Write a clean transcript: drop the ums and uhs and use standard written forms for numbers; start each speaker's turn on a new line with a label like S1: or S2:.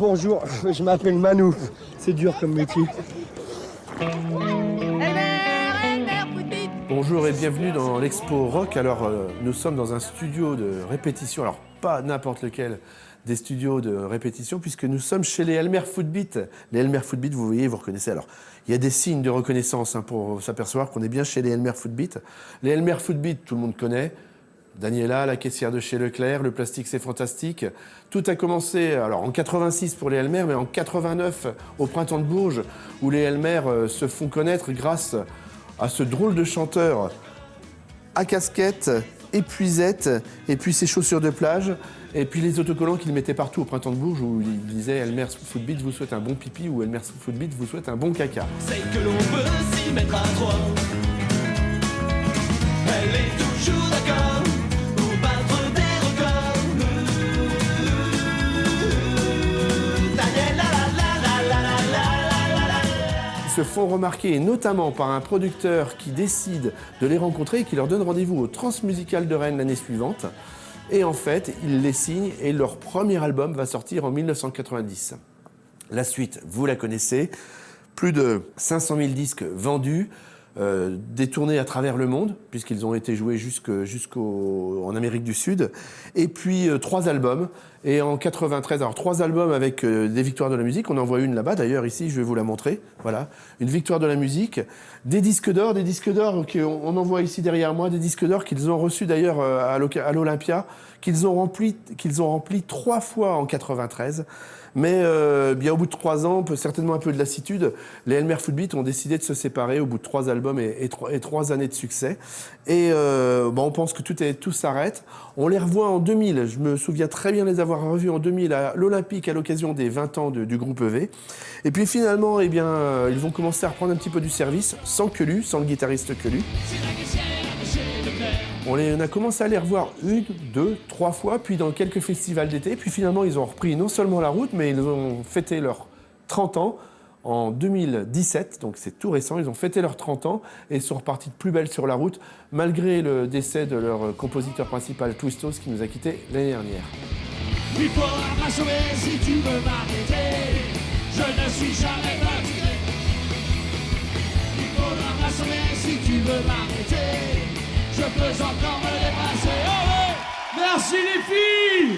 S1: Bonjour, je m'appelle Manu. C'est dur comme métier.
S2: Bonjour et bienvenue dans l'Expo Rock. Alors, nous sommes dans un studio de répétition. Alors, pas n'importe lequel des studios de répétition, puisque nous sommes chez les Elmer Footbeat. Les Elmer Footbeat, vous voyez, vous reconnaissez. Alors, il y a des signes de reconnaissance pour s'apercevoir qu'on est bien chez les Elmer Footbeat. Les Elmer Footbeat, tout le monde connaît. Daniela, la caissière de chez Leclerc, le plastique c'est fantastique. Tout a commencé alors en 86 pour les Elmer, mais en 89 au Printemps de Bourges, où les Elmer se font connaître grâce à ce drôle de chanteur à casquette, épuisette, et puis ses chaussures de plage, et puis les autocollants qu'il mettait partout au Printemps de Bourges, où il disait Elmer Footbeat vous souhaite un bon pipi, ou Elmer Footbeat vous souhaite un bon caca.
S3: C'est que l'on peut s'y mettre à trois. Elle est toujours d'accord pour battre des records. Daniela,
S2: Ils se font remarquer, et notamment par un producteur qui décide de les rencontrer et qui leur donne rendez-vous au Transmusical de Rennes l'année suivante. Et en fait, ils les signent et leur premier album va sortir en 1990. La suite, vous la connaissez, plus de 500 000 disques vendus, des tournées à travers le monde, puisqu'ils ont été joués en Amérique du Sud, et puis 3 albums. Et en 93, alors 3 albums avec des victoires de la musique. On en voit une là-bas, d'ailleurs, ici, je vais vous la montrer. Voilà, une victoire de la musique. Des disques d'or qu'on en voit ici derrière moi, des disques d'or qu'ils ont reçus d'ailleurs à l'Olympia, qu'ils ont rempli 3 fois en 93. Mais bien au bout de 3 ans, certainement un peu de lassitude, les Elmer Footbeat ont décidé de se séparer au bout de 3 albums et 3 années de succès. Et on pense que tout s'arrête. On les revoit en 2000. Je me souviens très bien les avoir revus en 2000 à l'Olympique à l'occasion des 20 ans du groupe EV. Et puis finalement, ils vont commencer à reprendre un petit peu du service, sans Quelu, sans le guitariste Quelu. On a commencé à les revoir 1, 2, 3 fois, puis dans quelques festivals d'été. Puis finalement, ils ont repris non seulement la route, mais ils ont fêté leurs 30 ans en 2017. Donc c'est tout récent, ils ont fêté leurs 30 ans et sont repartis de plus belle sur la route, malgré le décès de leur compositeur principal, Twistos, qui nous a quittés l'année dernière.
S3: il faudra m'assommer si tu veux m'arrêter. Je ne suis jamais fatigué. Il faudra m'assommer si tu veux m'arrêter. Je peux encore me dépasser. Oh ouais. Merci les filles.